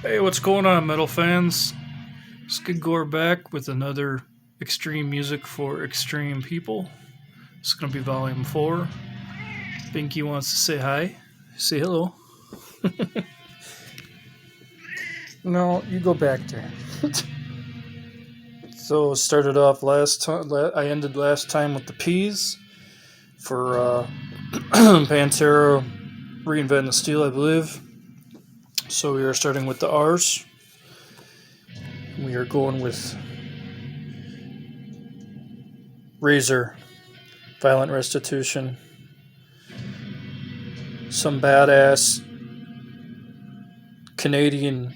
Hey, what's going on, metal fans? Skid Gore back with another extreme music for extreme people. It's gonna be volume 4. Binky wants to say hi. Say hello. No, you go back there. So started off last time. I ended last time with the P's for Pantera Reinventing the Steel, I believe. So we are starting with the R's. We are going with Razor, Violent Restitution. Some badass Canadian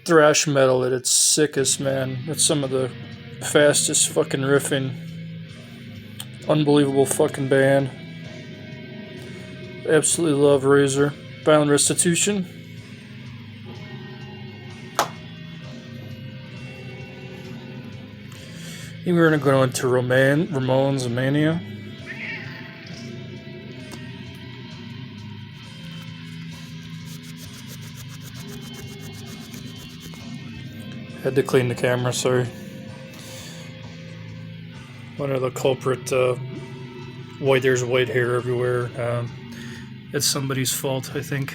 thrash metal at its sickest, man. That's some of the fastest fucking riffing. Unbelievable fucking band. Absolutely love Razor. Violent Restitution. We're gonna go into Ramones and Mania. Had to clean the camera, sorry. One of the culprit, there's white hair everywhere. It's somebody's fault, I think.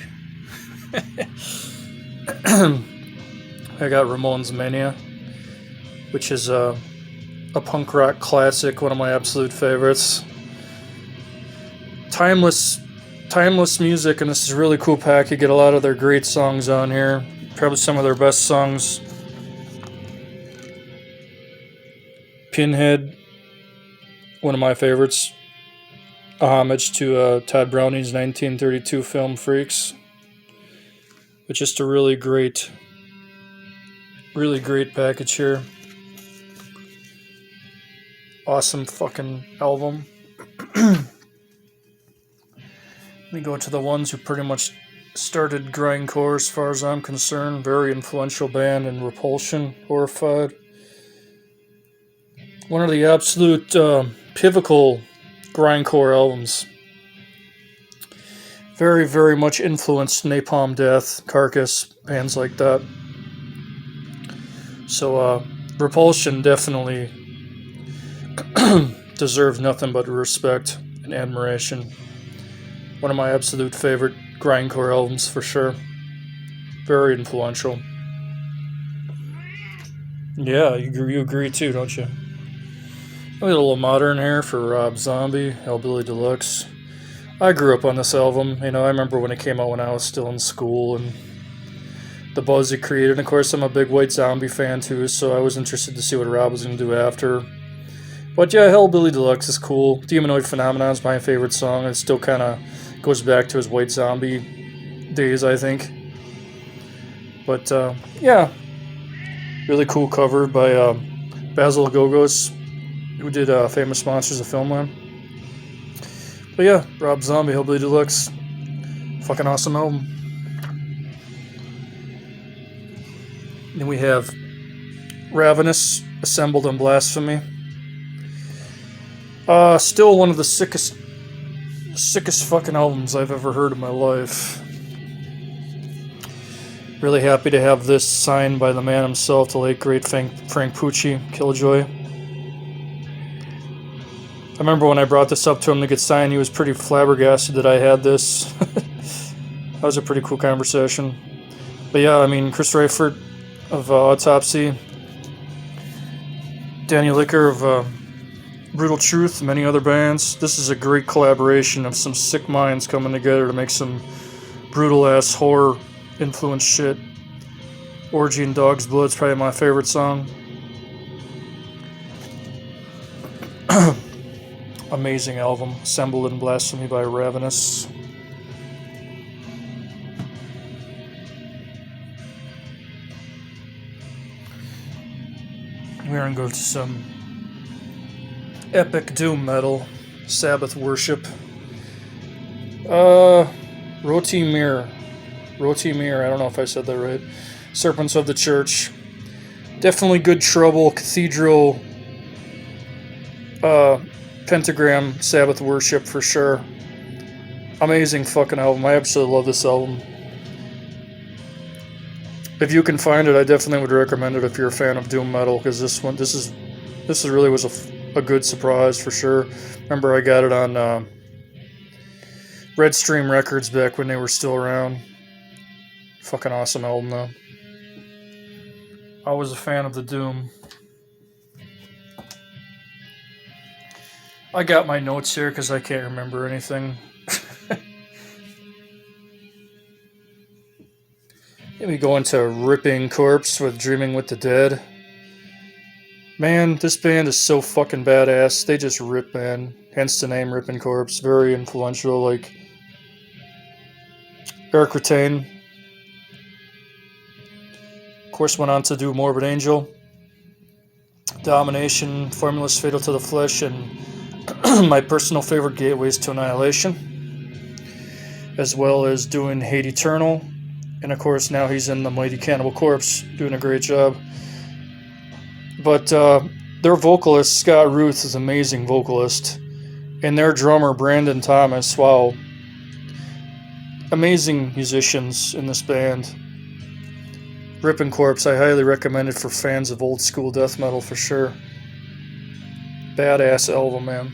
I got Ramones Mania, which is a punk rock classic, one of my absolute favorites. Timeless music, and this is a really cool pack. You get a lot of their great songs on here. Probably some of their best songs. Pinhead, one of my favorites. A homage to Todd Browning's 1932 film Freaks. But just a really great package here. Awesome fucking album. Let me go to the ones who pretty much started grindcore as far as I'm concerned. Very influential band in Repulsion, Horrified. One of the absolute pivotal grindcore albums. Very, very much influenced Napalm Death, Carcass, bands like that. So Repulsion definitely deserves nothing but respect and admiration. One of my absolute favorite grindcore albums for sure. Very influential. Yeah, you agree too, don't you? A little modern here for Rob Zombie, Hellbilly Deluxe. I grew up on this album. I remember when it came out when I was still in school and the buzz it created. And of course, I'm a big White Zombie fan too, so I was interested to see what Rob was going to do after. But yeah, Hellbilly Deluxe is cool. Demonoid Phenomenon is my favorite song. It still kind of goes back to his White Zombie days, I think. But yeah, really cool cover by Basil Gogos, who did Famous Monsters of Filmland. But yeah, Rob Zombie, Hellbilly Deluxe. Fucking awesome album. Then we have Ravenous, Assembled in Blasphemy. Still one of the sickest fucking albums I've ever heard in my life. Really happy to have this signed by the man himself, the late great Frank Pucci, Killjoy. I remember when I brought this up to him to get signed, he was pretty flabbergasted that I had this. That was a pretty cool conversation. But yeah, Chris Reifert of Autopsy, Danny Licker of Brutal Truth, many other bands. This is a great collaboration of some sick minds coming together to make some brutal-ass horror influenced shit. Orgy and Dog's Blood's probably my favorite song. Amazing album. Assembled in Blasphemy by Ravenous. We're gonna go to some epic doom metal. Sabbath Worship. Roti Mir, I don't know if I said that right. Serpents of the Church. Definitely Good Trouble, Cathedral, Pentagram, Sabbath Worship for sure. Amazing fucking album. I absolutely love this album. If you can find it, I definitely would recommend it if you're a fan of doom metal, because this really was a good surprise for sure. Remember, I got it on Red Stream Records back when they were still around. Fucking awesome album though. I was a fan of the doom. I got my notes here because I can't remember anything. Then we go into Ripping Corpse with Dreaming with the Dead. Man, this band is so fucking badass. They just rip, man. Hence the name Ripping Corpse. Very influential. Like Eric Ratain. Of course, went on to do Morbid Angel, Domination, Formulas Fatal to the Flesh, and my personal favorite, Gateways to Annihilation, as well as doing Hate Eternal. And of course, now he's in the Mighty Cannibal Corpse, doing a great job. But their vocalist, Scott Ruth, is an amazing vocalist. And their drummer, Brandon Thomas, wow. Amazing musicians in this band. Ripping Corpse, I highly recommend it for fans of old school death metal for sure. Badass album, man.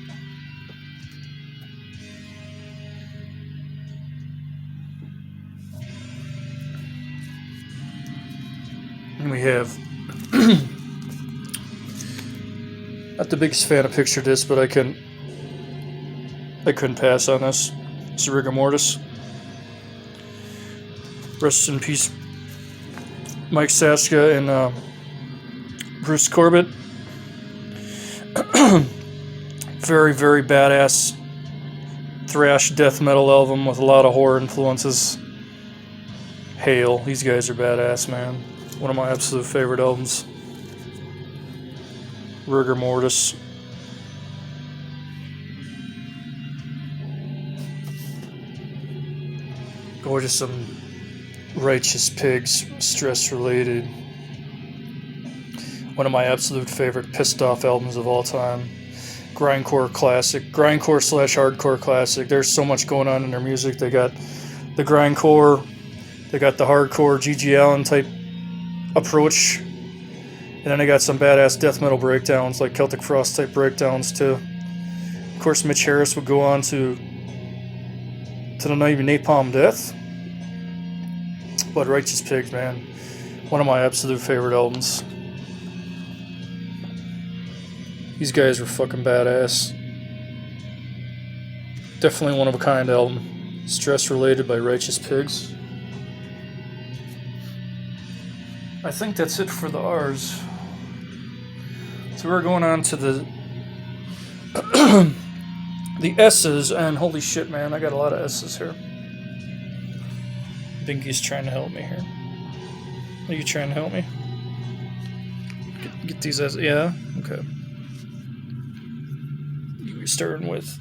And we have not the biggest fan of Picture Disc, but I couldn't pass on this. It's Rigor Mortis. Rest in peace, Mike Saska and Bruce Corbett. Very, very badass thrash death metal album with a lot of horror influences. Hail, these guys are badass, man. One of my absolute favorite albums. Rigor Mortis. Go to some Righteous Pigs, Stress Related. One of my absolute favorite pissed off albums of all time. Grindcore classic. Grindcore / hardcore classic. There's so much going on in their music. They got the grindcore, they got the hardcore G.G. Allen type approach, and then they got some badass death metal breakdowns, like Celtic Frost type breakdowns too. Of course, Mitch Harris would go on to the Navy Napalm Death. But Righteous Pigs, man, one of my absolute favorite albums. These guys were fucking badass. Definitely one of a kind album. Stress Related by Righteous Pigs. I think that's it for the R's. So we're going on to the the S's, and holy shit, man, I got a lot of S's here. Binky's trying to help me here. Are you trying to help me? Get these S's, yeah? Okay. You're starting with...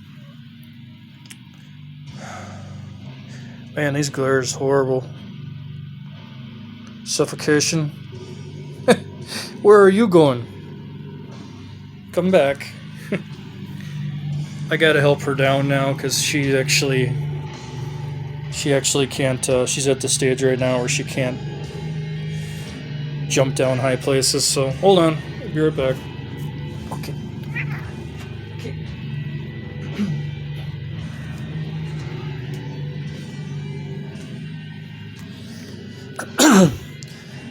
Man, these glares horrible. Suffocation. Where are you going? Come back. I gotta help her down now because she actually can't. She's at the stage right now where she can't jump down high places. So hold on, I'll be right back. Okay.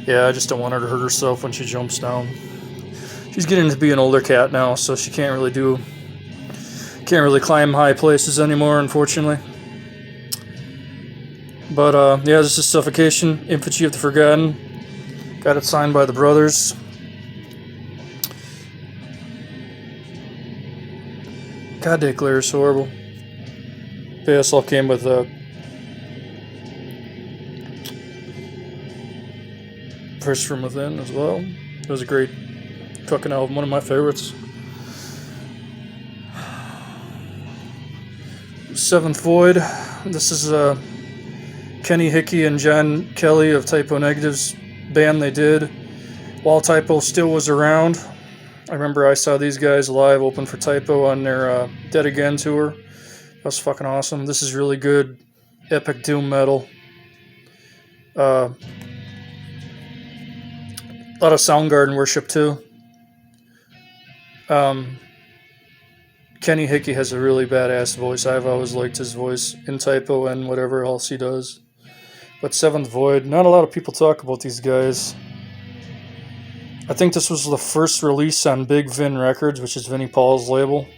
Yeah, I just don't want her to hurt herself when she jumps down. She's getting to be an older cat now, so she can't really climb high places anymore, unfortunately. But yeah, this is Suffocation, Infantry of the Forgotten. Got it signed by the brothers. God, that glare is horrible. This all came with Verse From Within as well. It was a great fucking album, one of my favorites. Seventh Void. This is Kenny Hickey and John Kelly of Typo Negative's band they did while Typo still was around. I remember I saw these guys live open for Typo on their Dead Again tour. That was fucking awesome. This is really good epic doom metal. A lot of Soundgarden worship too. Um, Kenny Hickey has a really badass voice. I've always liked his voice in Typo and whatever else he does. But Seventh Void, not a lot of people talk about these guys. I think this was the first release on Big Vin Records, which is Vinnie Paul's label.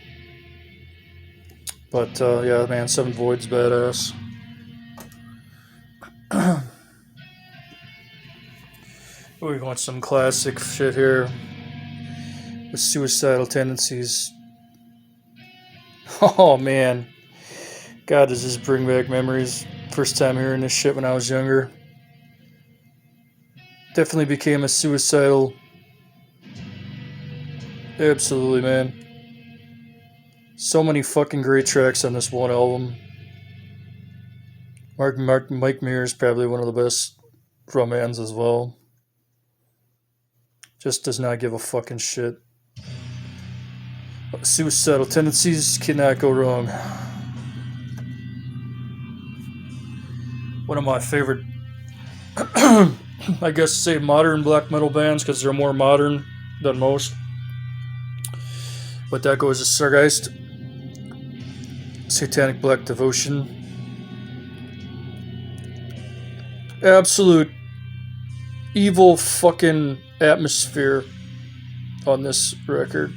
But yeah, man, Seventh Void's badass. We want some classic shit here with Suicidal Tendencies. Oh man, God, does this bring back memories? First time hearing this shit when I was younger. Definitely became a suicidal. Absolutely, man. So many fucking great tracks on this one album. Mike Muir is probably one of the best frontmans as well. Just does not give a fucking shit. Suicidal Tendencies cannot go wrong. One of my favorite, I guess, say modern black metal bands because they're more modern than most. But that goes to Sargeist, Satanic Black Devotion. Absolute evil fucking atmosphere on this record.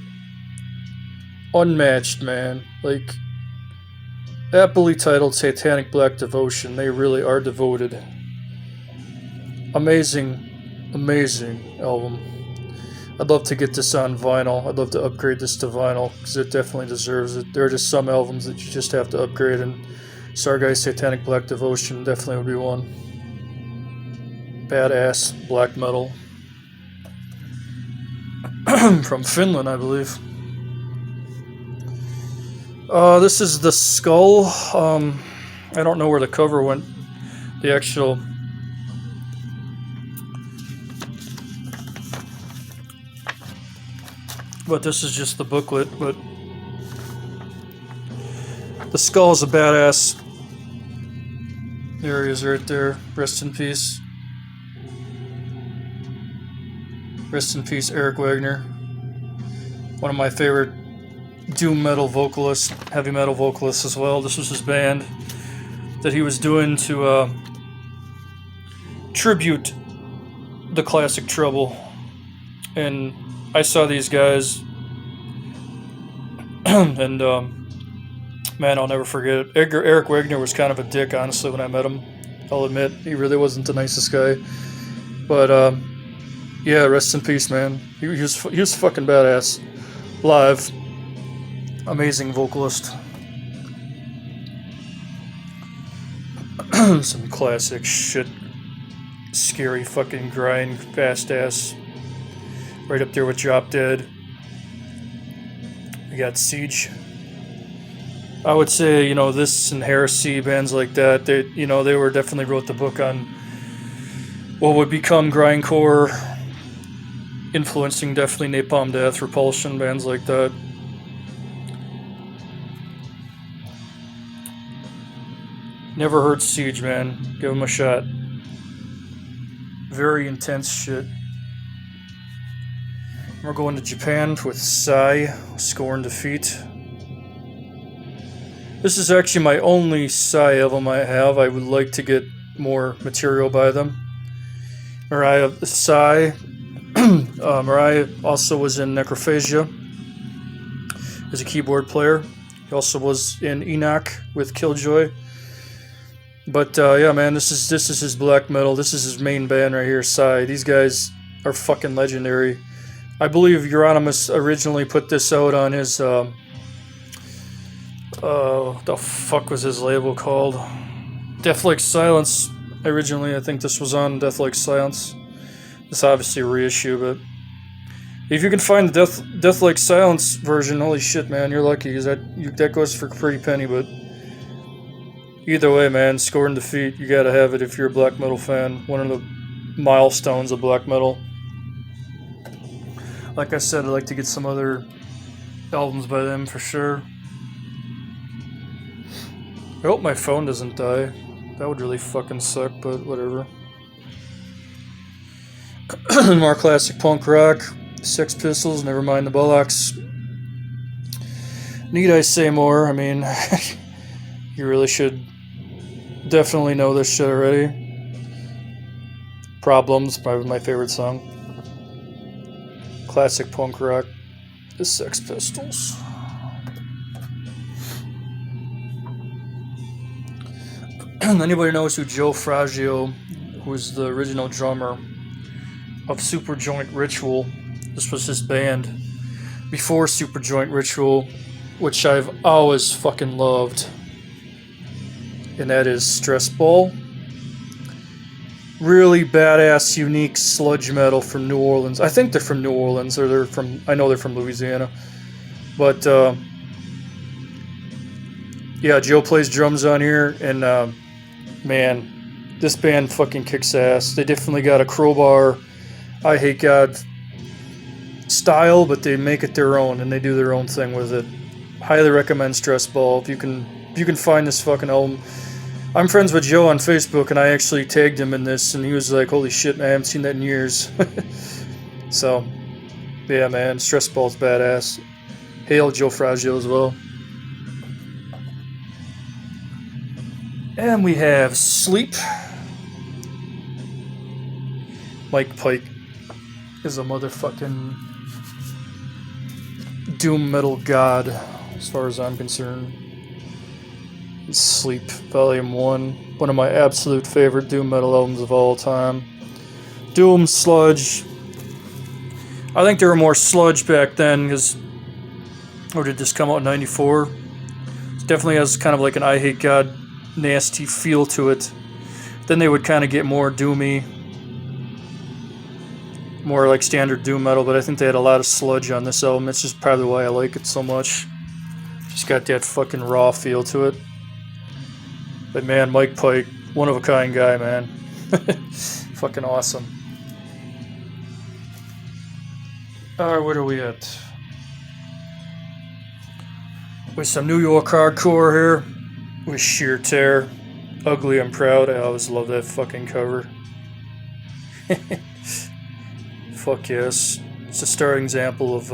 Unmatched, man. Like, aptly titled Satanic Black Devotion. They really are devoted. Amazing, amazing album. I'd love to get this on vinyl. I'd love to upgrade this to vinyl because it definitely deserves it. There are just some albums that you just have to upgrade, and Sargeist Satanic Black Devotion definitely would be one. Badass black metal. From Finland, I believe. This is the Skull. I don't know where the cover went. The actual... But this is just the booklet, but... The Skull is a badass. There he is right there. Rest in peace. Rest in peace, Eric Wagner. One of my favorite doom metal vocalists, heavy metal vocalists as well. This was his band that he was doing to tribute the classic Trouble. And I saw these guys, and man, I'll never forget it. Eric Wagner was kind of a dick, honestly, when I met him. I'll admit, he really wasn't the nicest guy. But yeah, rest in peace, man. He was fucking badass. Live. Amazing vocalist. Some classic shit. Scary fucking grind, fast ass. Right up there with Drop Dead. We got Siege. I would say, this and Heresy, bands like that, they were definitely wrote the book on what would become grindcore, influencing definitely Napalm Death, Repulsion, bands like that. Never heard Siege, man. Give them a shot. Very intense shit. We're going to Japan with Psy, Scorn Defeat. This is actually my only Psy album I have. I would like to get more material by them. Mariah Psy. Mariah also was in Necrophagia as a keyboard player. He also was in Enoch with Killjoy. But yeah, man, this is his black metal. This is his main band right here, Psy. These guys are fucking legendary. I believe Euronymous originally put this out on his what the fuck was his label called? Death Like Silence. Originally, I think this was on Death Like Silence. It's obviously a reissue, but if you can find the Death Like Silence version, holy shit, man, you're lucky, because that goes for a pretty penny. But either way, man, Scorn Defeat, you gotta have it if you're a black metal fan. One of the milestones of black metal. Like I said, I'd like to get some other albums by them for sure. I hope my phone doesn't die. That would really fucking suck, but whatever. More classic punk rock. Sex Pistols, never mind the Bollocks. Need I say more? I mean, you really should definitely know this shit already. Problems, probably my favorite song. Classic punk rock. The Sex Pistols. Anybody knows who Joe Fraggio, who was the original drummer of Superjoint Ritual? This was his band before Superjoint Ritual, which I've always fucking loved. And that is Stress Ball. Really badass, unique sludge metal from New Orleans. I think they're from New Orleans, or I know they're from Louisiana. But, yeah, Joe plays drums on here, and, man, this band fucking kicks ass. They definitely got a Crowbar, I Hate God style, but they make it their own, and they do their own thing with it. Highly recommend Stress Ball. If you can find this fucking album. I'm friends with Joe on Facebook, and I actually tagged him in this, and he was like, holy shit, man, I haven't seen that in years. So, yeah, man, Stress Ball's badass. Hail Joe Fraggio as well. And we have Sleep. Mike Pike is a motherfucking doom metal god, as far as I'm concerned. Sleep, Volume 1. One of my absolute favorite doom metal albums of all time. Doom, sludge. I think they were more sludge back then, because... Or did this come out in 94? It definitely has kind of like an I Hate God nasty feel to it. Then they would kind of get more doomy. More like standard doom metal, but I think they had a lot of sludge on this album. It's just probably why I like it so much. Just got that fucking raw feel to it. But man, Mike Pike, one of a kind guy, man. Fucking awesome. Alright, where are we at? With some New York hardcore here. With Sheer Tear. Ugly and Proud. I always love that fucking cover. Fuck yes. It's a starting example of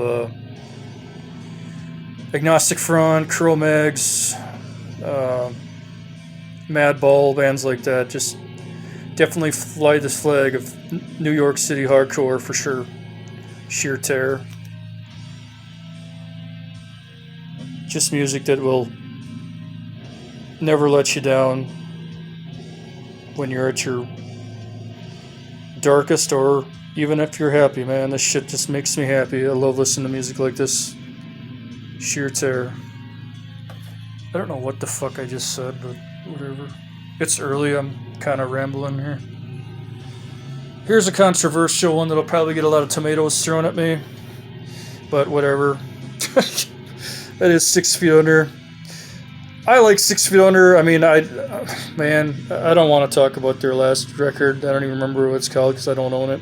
Agnostic Front, Cro-Mags, Madball, bands like that. Just definitely fly this flag of New York City hardcore for sure. Sheer Tear. Just music that will never let you down when you're at your darkest, or even if you're happy, man. This shit just makes me happy. I love listening to music like this. Sheer Tear. I don't know what the fuck I just said, but whatever. It's early, I'm kind of rambling here. Here's a controversial one that'll probably get a lot of tomatoes thrown at me, but whatever. That is 6 Feet Under. I like 6 Feet Under. I mean, I don't want to talk about their last record. I don't even remember what it's called because I don't own it.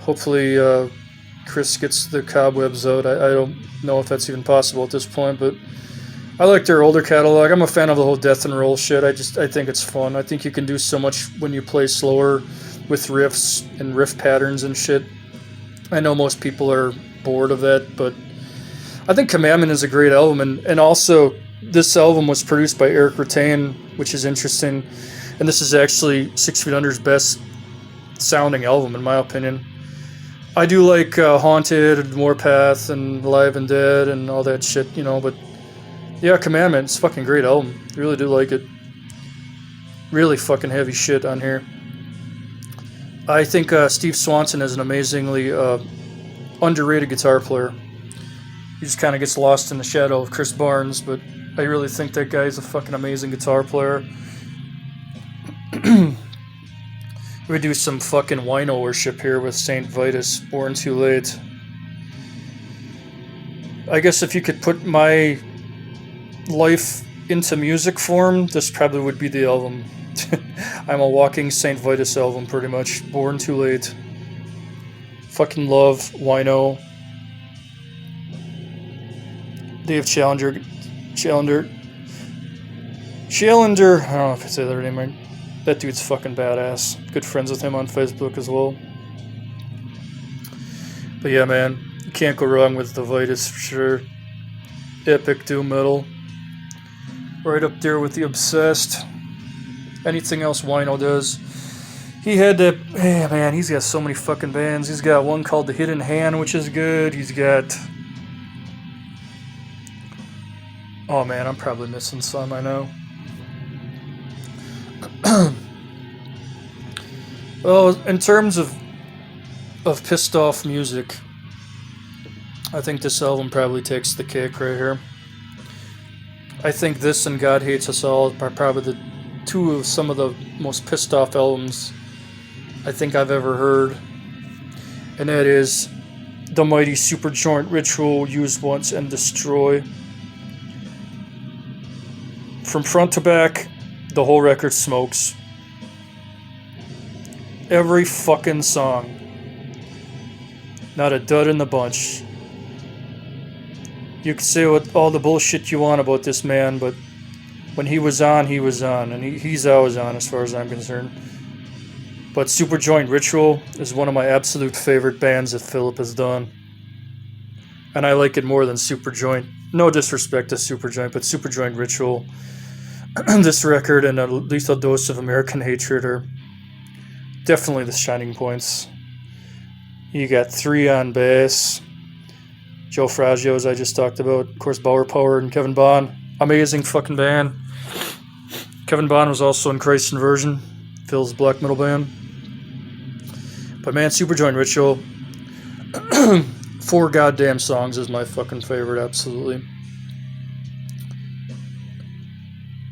Hopefully, Chris gets the cobwebs out. I don't know if that's even possible at this point, but I like their older catalog. I'm a fan of the whole death and roll shit. I think it's fun. I think you can do so much when you play slower with riffs and riff patterns and shit. I know most people are bored of that, but I think Commandment is a great album, and also this album was produced by Eric Ratain, which is interesting, and this is actually 6 Feet Under's best sounding album in my opinion. I do like Haunted, Warpath, and Alive and Dead, and all that shit, you know, but yeah, Commandment, it's a fucking great album. I really do like it. Really fucking heavy shit on here. I think Steve Swanson is an amazingly underrated guitar player. He just kind of gets lost in the shadow of Chris Barnes, but I really think that guy is a fucking amazing guitar player. We do some fucking wino worship here with St. Vitus, Born Too Late. I guess if you could put my life into music form, this probably would be the album. I'm a walking St. Vitus album, pretty much. Born Too Late. Fucking love wino. Dave Challenger, I don't know if I say that name right. That dude's fucking badass. Good friends with him on Facebook as well. But yeah, man, you can't go wrong with the Vitus for sure. Epic doom metal. Right up there with the Obsessed. Anything else Wino does. He had that. Hey, man, he's got so many fucking bands. He's got one called The Hidden Hand, which is good. He's got. Oh, man, I'm probably missing some, I know. Well, in terms of pissed off music, I think this album probably takes the cake right here. I think this and God Hates Us All are probably the two of some of the most pissed off albums I think I've ever heard. And that is the mighty Superjoint Ritual, Use Once and Destroy. From front to back, the whole record smokes. Every fucking song. Not a dud in the bunch. You can say what all the bullshit you want about this man, but when he was on, and he's always on as far as I'm concerned. But Superjoint Ritual is one of my absolute favorite bands that Philip has done. And I like it more than Superjoint. No disrespect to Superjoint, but Superjoint Ritual, this record, and A Lethal Dose of American Hatred are definitely the shining points. You got 3 on bass. Joe Fraggio, as I just talked about. Of course, Bauer Power and Kevin Bond. Amazing fucking band. Kevin Bond was also in Christ Inversion, Phil's black metal band. But man, Superjoint Ritual, 4 goddamn songs is my fucking favorite, absolutely.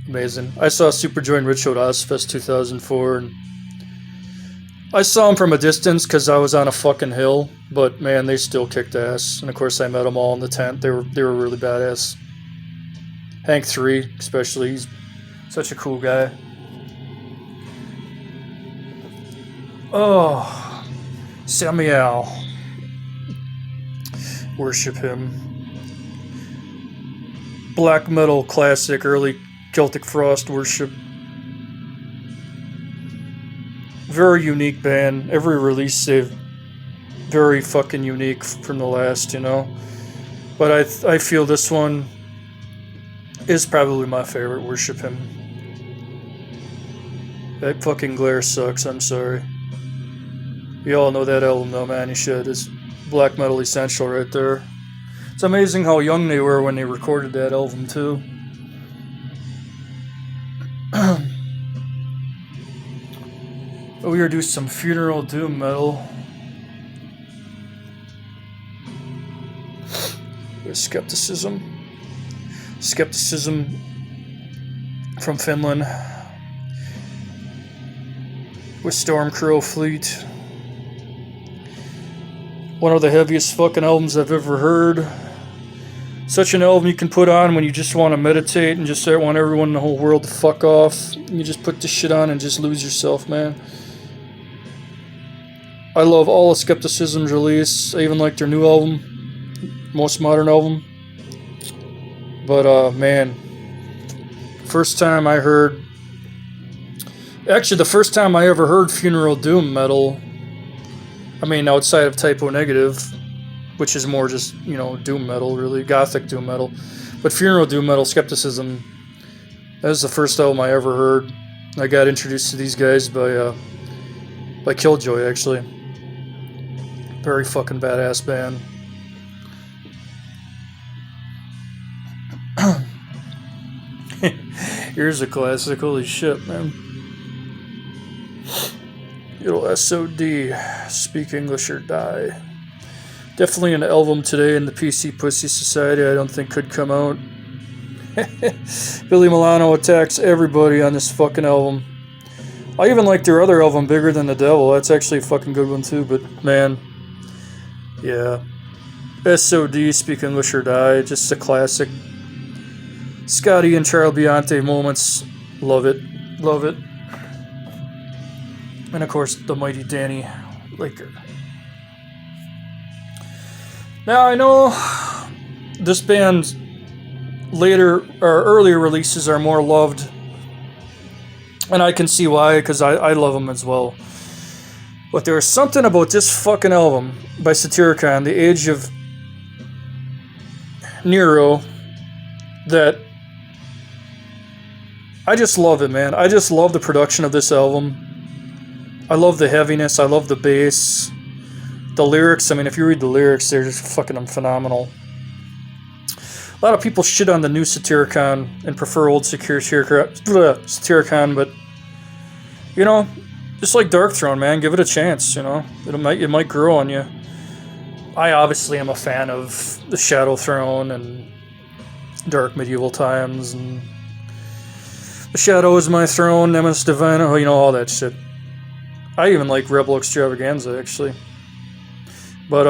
Amazing. I saw Superjoint Ritual at Ozfest 2004, and I saw them from a distance because I was on a fucking hill, but man, they still kicked ass. And of course, I met them all in the tent. They were really badass. Hank 3, especially, he's such a cool guy. Oh, Samuel. Worship him. Black metal classic, early Celtic Frost worship. Very unique band. Every release they've very fucking unique from the last, you know. But I feel this one is probably my favorite. Worship him. That fucking glare sucks. I'm sorry. You all know that album though, man. You should. It's black metal essential right there. It's amazing how young they were when they recorded that album too. We're gonna do some funeral doom metal. With Skepticism from Finland. With Stormcrow Fleet. One of the heaviest fucking albums I've ever heard. Such an album you can put on when you just want to meditate and just want everyone in the whole world to fuck off. You just put this shit on and just lose yourself, man. I love all of Skepticism's release. I even like their new album, most modern album. But man, first time I heard, actually the first time I ever heard funeral doom metal, I mean outside of Typo Negative, which is more just, you know, doom metal, really, gothic doom metal. But funeral doom metal, Skepticism, that was the first album I ever heard. I got introduced to these guys by Killjoy, actually. Very fucking badass band. Here's a classic, holy shit, man. It'll SOD, Speak English or Die. Definitely an album today in the PC Pussy Society I don't think could come out. Billy Milano attacks everybody on this fucking album. I even like their other album, Bigger Than the Devil. That's actually a fucking good one too, but man, yeah. SOD, Speak English or Die, just a classic. Scotty and Charles Bionte moments. Love it. Love it. And of course, the mighty Danny Laker. Now, I know this band's later or earlier releases are more loved. And I can see why, because I love them as well. But there was something about this fucking album by Satyricon, The Age of Nero, that I just love it, man. I just love the production of this album. I love the heaviness. I love the bass. The lyrics, I mean, if you read the lyrics, they're just fucking phenomenal. A lot of people shit on the new Satyricon and prefer old Satyricon, but, you know, just like Darkthrone, man, give it a chance, you know. It might grow on you. I obviously am a fan of the Shadow Throne and Dark Medieval Times and The Shadow is My Throne, Nemesis Divina, you know, all that shit. I even like Rebel Extravaganza, actually. But,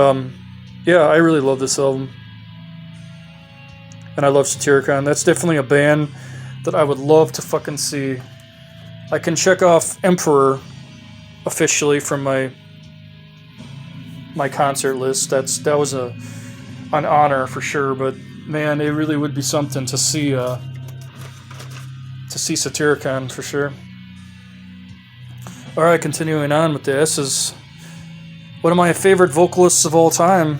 yeah, I really love this album. And I love Satyricon. That's definitely a band that I would love to fucking see. I can check off Emperor officially from my concert list. That was an honor for sure. But man, it really would be something to see Satyricon for sure. All right, continuing on with this is one of my favorite vocalists of all time.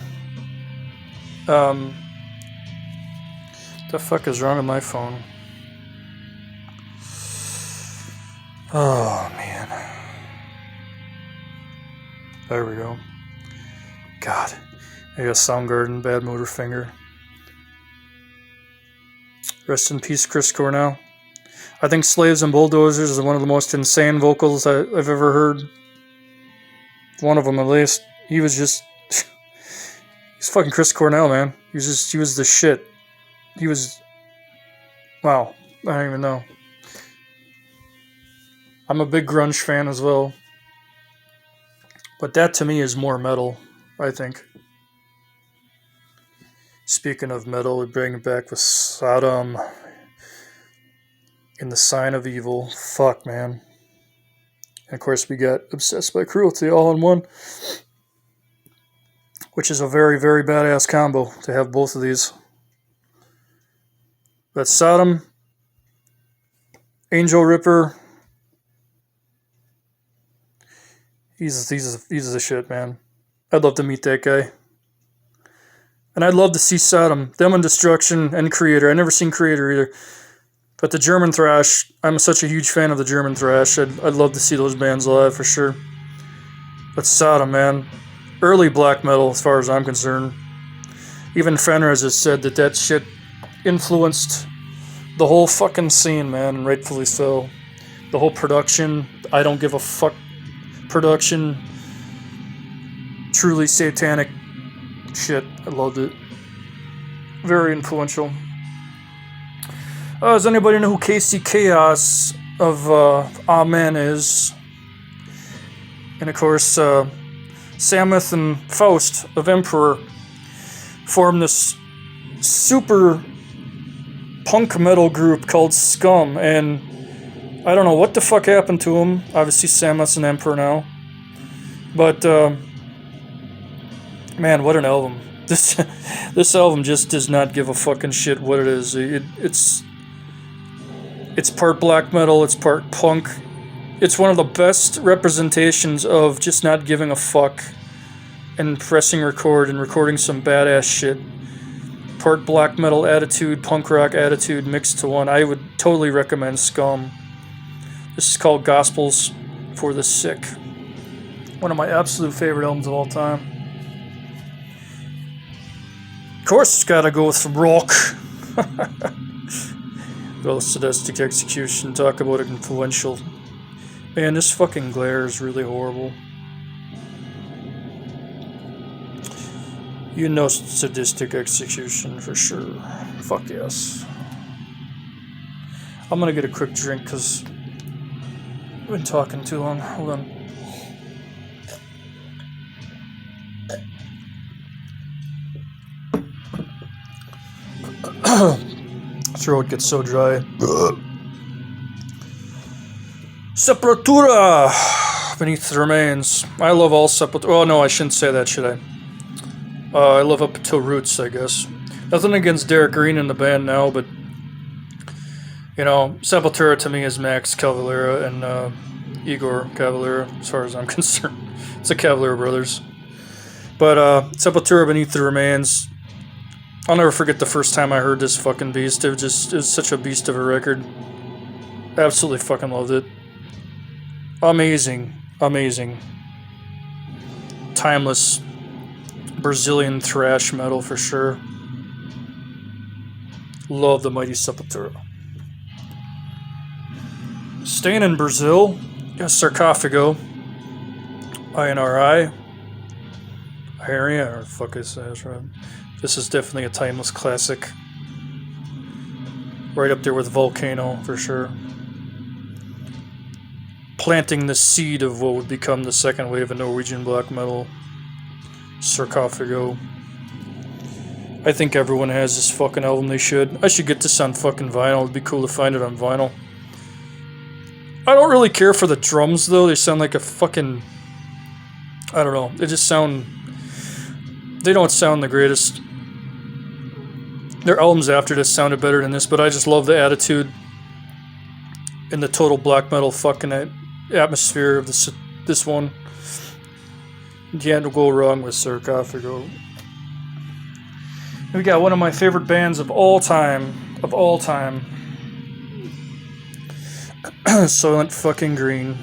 The fuck is wrong with my phone? Oh, man. There we go. God. I got Soundgarden, Bad Motor Finger. Rest in peace, Chris Cornell. I think Slaves and Bulldozers is one of the most insane vocals I've ever heard. One of them, at least. He was just... He's fucking Chris Cornell, man. He was the shit. He was... Wow. I don't even know. I'm a big grunge fan as well. But that to me is more metal, I think. Speaking of metal, we bring it back with Sodom in The Sign of Evil. Fuck, man. And of course we got Obsessed by Cruelty all in one. Which is a very, very badass combo to have both of these. But Sodom, Angel Ripper, he's the shit, man. I'd love to meet that guy. And I'd love to see Sodom, them and Destruction, and Creator. I've never seen Creator either. But the German thrash, I'm such a huge fan of the German thrash. I'd love to see those bands live for sure. But Sodom, man. Early black metal as far as I'm concerned. Even Fenriz has said that shit influenced the whole fucking scene, man, and rightfully so. The whole production, I don't give a fuck production, truly satanic shit. I loved it. Very influential. Does anybody know who Casey Chaos of Amen is? And of course, Samuth and Faust of Emperor formed this super punk metal group called Scum, and I don't know what the fuck happened to them. Obviously, Samus and Emperor now, but man, what an album! This album just does not give a fucking shit what it is. It's part black metal, it's part punk. It's one of the best representations of just not giving a fuck and pressing record and recording some badass shit. Part black metal attitude, punk rock attitude mixed to one. I would totally recommend Scum. This is called Gospels for the Sick. One of my absolute favorite albums of all time. Of course, it's gotta go with some rock. Well, Sadistic Execution, talk about it influential. Man, this fucking glare is really horrible. You know Sadistic Execution for sure. Fuck yes. I'm gonna get a quick drink because I've been talking too long. Hold on. Throat gets so dry. Sepultura! Beneath the Remains. I love all Sepultura. Oh no, I shouldn't say that, should I? I love Up Until Roots, I guess. Nothing against Derek Green in the band now, but you know, Sepultura to me is Max Cavalera and Igor Cavalera, as far as I'm concerned. It's the Cavalera brothers. But Sepultura Beneath the Remains. I'll never forget the first time I heard this fucking beast. It was such a beast of a record. Absolutely fucking loved it. Amazing. Timeless Brazilian thrash metal for sure. Love the mighty Sepultura. Staying in Brazil, Sarcophago, INRI, or fuck is that, right? This is definitely a timeless classic. Right up there with Volcano for sure. Planting the seed of what would become the second wave of Norwegian black metal, Sarcophago. I think everyone has this fucking album. They should. I should get this on fucking vinyl. It'd be cool to find it on vinyl. I don't really care for the drums though. They sound like a fucking... I don't know. They just sound... They don't sound the greatest. Their albums after this sounded better than this, but I just love the attitude and the total black metal fucking atmosphere of this one. You can't go wrong with Sarcophago. We got one of my favorite bands of all time. Soylent fucking Green.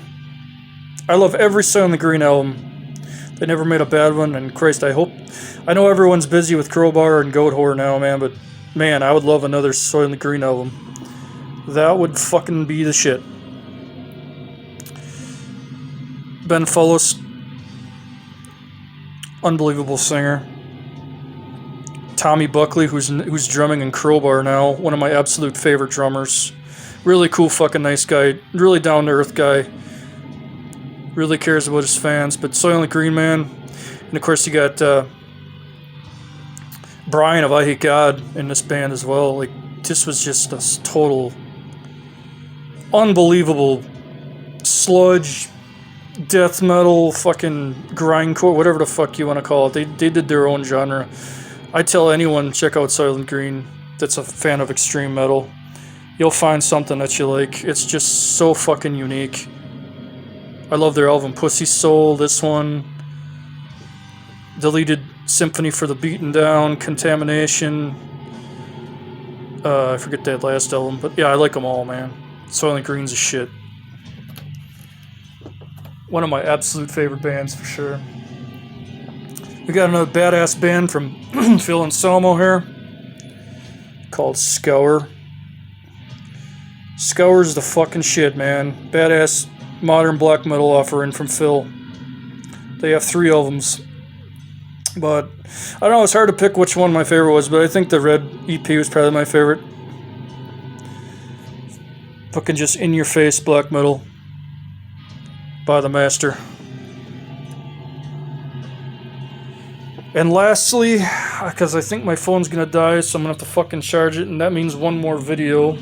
I love every Soylent Green album. They never made a bad one, and Christ, I know everyone's busy with Crowbar and Goat Whore now, man, but man, I would love another Soylent Green album. That would fucking be the shit. Ben Follis, unbelievable singer. Tommy Buckley, who's drumming in Crowbar now, one of my absolute favorite drummers. Really cool fucking nice guy, really down to earth guy. Really cares about his fans, but Soylent Green, man. And of course you got Brian of I Hate God in this band as well. Like, this was just a total unbelievable sludge, death metal, fucking grindcore, whatever the fuck you want to call it. They did their own genre. I tell anyone, check out Soylent Green that's a fan of extreme metal. You'll find something that you like. It's just so fucking unique. I love their album Pussy Soul, this one. Deleted Symphony for the Beaten Down, Contamination. I forget that last album, but yeah, I like them all, man. Soylent Green's a shit. One of my absolute favorite bands for sure. We got another badass band from Phil Anselmo here called Scour. Scour's the fucking shit, man. Badass modern black metal offering from Phil. They have 3 albums. But I don't know, it's hard to pick which one my favorite was, but I think the Red EP was probably my favorite. Fucking just in your face black metal by the master. And lastly, because I think my phone's gonna die, so I'm gonna have to fucking charge it, and that means one more video.